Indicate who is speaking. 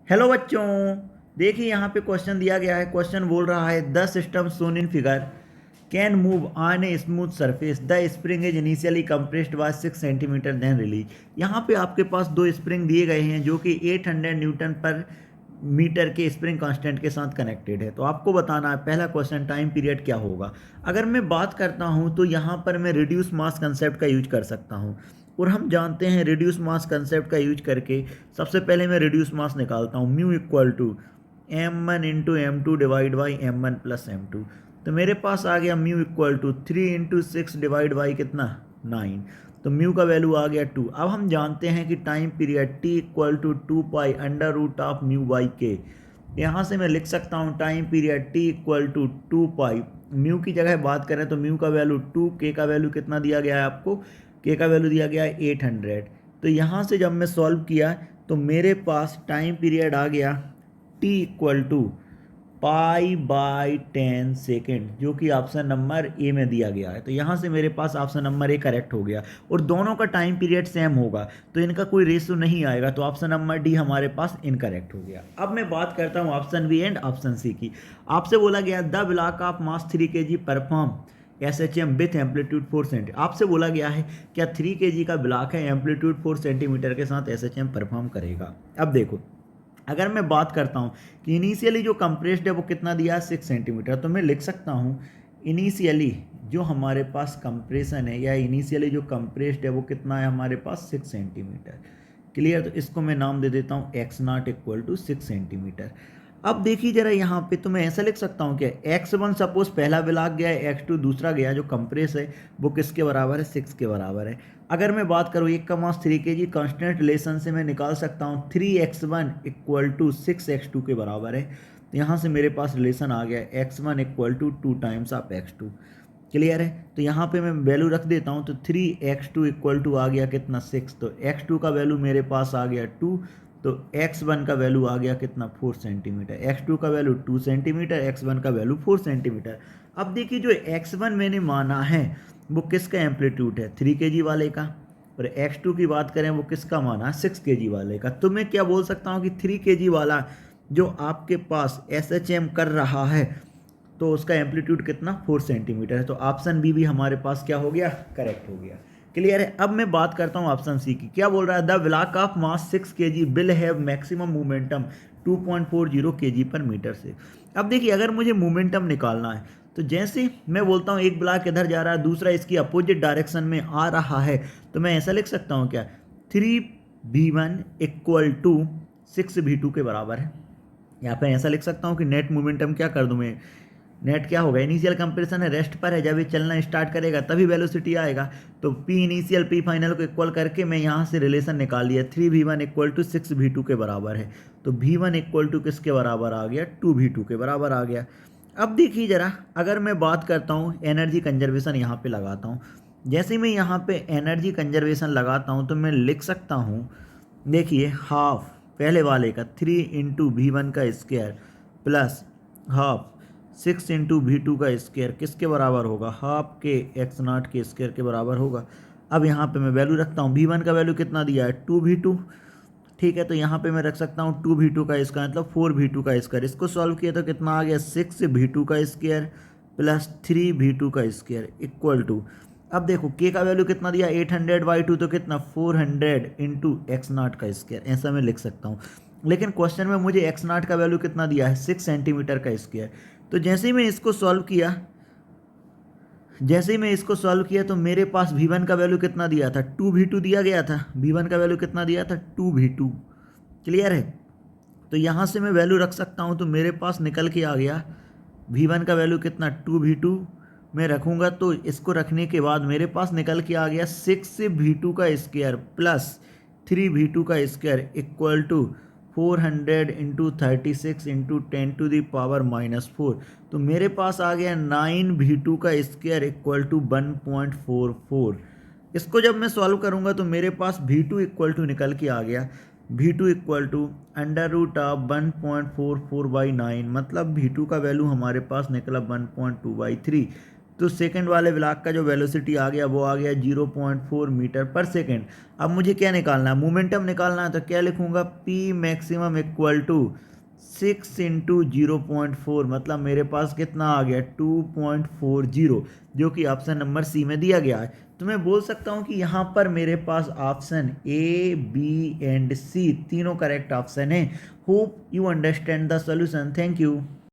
Speaker 1: Hello बच्चों। देखिए यहाँ पे क्वेश्चन दिया गया है। क्वेश्चन बोल रहा है the system shown in figure can move on a smooth surface the spring is initially compressed by 6 centimetre then release. यहाँ पे आपके पास दो स्प्रिंग दिए गए हैं जो कि 800 न्यूटन पर मीटर के स्प्रिंग कांस्टेंट के साथ कनेक्टेड है। तो आपको बताना है पहला क्वेश्चन टाइम पीरियड क्या होगा। अगर मैं बात करता हूँ तो यहाँ पर मैं रिड्यूस मास कंसेप्ट का यूज कर सकता हूँ और हम जानते हैं रिड्यूस मास कंसेप्ट का यूज करके सबसे पहले मैं रिड्यूस मास निकालता हूँ mu equal to m1 into m two divide by m one plus m two. तो मेरे पास आ गया mu equal to 3 into 6 divide by कितना 9। तो म्यू का वैल्यू आ गया 2। अब हम जानते हैं कि time period t equal to 2 pi under root of mu by k. यहाँ से मैं लिख सकता हूँ time period t equal to 2 pi. Mu की जगह बात करें तो म्यू का वैल्यू 2, के का वैल्यू कितना दिया गया है आपको, के का वैल्यू दिया गया है 800। तो यहाँ से जब मैं सॉल्व किया तो मेरे पास टाइम पीरियड आ गया t equal to pi by 10 second, जो कि ऑप्शन नंबर ए में दिया गया है। तो यहाँ से मेरे पास ऑप्शन नंबर ए करेक्ट हो गया और दोनों का टाइम पीरियड सेम होगा तो इनका कोई रेशियो नहीं आएगा। तो ऑप्शन नंबर डी हमारे पास इनकरेक्ट हो गया। अब मैं बात करता हूँ option B and option C की। आपसे बोला गया the block of mass 3 kg perform SHM with amplitude 4 centimetre. आपसे बोला गया है क्या 3 kg का ब्लॉक है एम्पलीट्यूड 4 सेंटीमीटर के साथ SHM परफॉर्म करेगा। अब देखो अगर मैं बात करता हूँ कि इनिशियली जो कंप्रेस्ड है वो कितना दिया है 6 सेंटीमीटर, तो मैं लिख सकता हूँ इनिशियली जो हमारे पास कंप्रेशन है या इनिशियली जो कंप्रेस्ड है वो कितना है हमारे पास 6 सेंटीमीटर। क्लियर। तो इसको मैं नाम दे देता हूँ x not equal to 6 centimetre. अब देखिए जरा यहाँ पे तो मैं ऐसा लिख सकता हूँ क्या x1 सपोज पहला ब्लॉक गया है, x2 दूसरा गया, जो कंप्रेस है वो किसके बराबर है 6 के बराबर है। अगर मैं बात करूँ एक का मास 3 kg कांस्टेंट रिलेशन से मैं निकाल सकता हूँ 3x1 इक्वल टू 6x2 के बराबर है। तो यहाँ से मेरे पास रिलेशन आ गया x1 equal to 2 times of x2। Clear है। तो यहाँ पे मैं वैल्यू रख देता हूँ तो 3x2 इक्वल टू आ गया कितना 6। तो x2 का वैल्यू मेरे पास आ गया 2। तो x1 का वैल्यू आ गया कितना 4 सेंटीमीटर। x2 का वैल्यू 2 सेंटीमीटर, x1 का वैल्यू 4 सेंटीमीटर। अब देखिए जो x1 मैंने माना है वो किसका एम्पलीट्यूड है 3 kg वाले का, और x2 की बात करें वो किसका माना है 6 kg वाले का। तो मैं क्या बोल सकता हूँ कि 3 kg वाला जो आपके पास SHM कर रहा है तो उसका एम्पलीट्यूड कितना 4 सेंटीमीटर है। तो ऑप्शन बी भी हमारे पास क्या हो गया करेक्ट हो गया। क्लियर है। अब मैं बात करता हूं ऑप्शन सी की। क्या बोल रहा है the block of mass 6 kg will have maximum momentum 2.40 kg पर मीटर से। अब देखिए अगर मुझे मोमेंटम निकालना है तो जैसे मैं बोलता हूँ एक ब्लॉक इधर जा रहा है दूसरा इसकी अपोजिट डायरेक्शन में आ रहा है, तो मैं ऐसा लिख सकता हूँ क्या 3v1 इक्वल टू 6v2 के बराबर है। यहाँ पे ऐसा लिख सकता हूँ कि नेट मोमेंटम क्या कर दूँ मैं, नेट क्या होगा इनिशियल कंप्रेशन है रेस्ट पर है, जब ये चलना स्टार्ट करेगा तभी वेलोसिटी आएगा। तो पी इनिशियल पी फाइनल को इक्वल करके मैं यहाँ से रिलेशन निकाल लिया 3v1 इक्वल टू 6v2 के बराबर है। तो v1 इक्वल टू किसके बराबर आ गया 2v2 के बराबर आ गया। अब देखिए जरा अगर मैं बात करता हूँ एनर्जी कंजर्वेशन यहाँ पे लगाता हूँ। जैसे मैं यहाँ पे एनर्जी कंजर्वेशन लगाता हूँ तो मैं लिख सकता हूँ देखिए हाफ पहले वाले का 3 इंटू v1 का square plus half 6 into v2 का स्क्वायर किसके बराबर होगा हाफ के एक्स नॉट के स्क्वायर के बराबर होगा। अब यहाँ पे मैं वैल्यू रखता हूँ v1 का वैल्यू कितना दिया है 2v2। ठीक है। तो यहाँ पे मैं रख सकता हूँ 2v2 का स्क्वायर मतलब 4v2 का स्क्वायर। इसको सॉल्व किया तो कितना आ गया 6v2 का स्क्वायर प्लस 3v2 का स्क्वायर इक्वल टू। अब देखो के का वैल्यू कितना दिया 800/2 तो कितना 400 इंटू एक्स नॉट का स्क्वायर, ऐसा मैं लिख सकता हूँ। लेकिन क्वेश्चन में मुझे एक्स नॉट का वैल्यू कितना दिया है 6 सेंटीमीटर का स्क्वायर। तो जैसे ही मैं इसको सॉल्व किया तो मेरे पास v1 का वैल्यू कितना दिया था 2v2 दिया गया था। v1 का वैल्यू कितना दिया था 2v2। क्लियर है। तो यहाँ से मैं वैल्यू रख सकता हूँ तो मेरे पास निकल के आ गया v1 का वैल्यू कितना 2v2 मैं रखूँगा तो इसको रखने के बाद मेरे पास निकल के आ गया 6v2 का स्क्वायर प्लस 3v2 का square equal to 400 into 36 into 10⁻⁻⁴। तो मेरे पास आ गया 9v2 का स्क्वायर इक्वल टू 1.44। इसको जब मैं सॉल्व करूंगा तो मेरे पास v2 इक्वल टू निकल के आ गया v2 equal to under root of 1.44/9, मतलब v2 का वैल्यू हमारे पास निकला 1.2/3। तो सेकंड वाले ब्लॉक का जो वेलोसिटी आ गया वो आ गया 0.4 मीटर पर सेकंड। अब मुझे क्या निकालना है, मोमेंटम निकालना है, तो क्या लिखूंगा, P maximum equal to 6 into 0.4, मतलब मेरे पास कितना आ गया 2.40, जो कि ऑप्शन नंबर सी में दिया गया है। तो मैं बोल सकता हूँ कि यहाँ पर मेरे पास ऑप्शन ए, बी एंड सी तीनों करेक्ट ऑप्शन है। Hope you understand the solution. Thank you.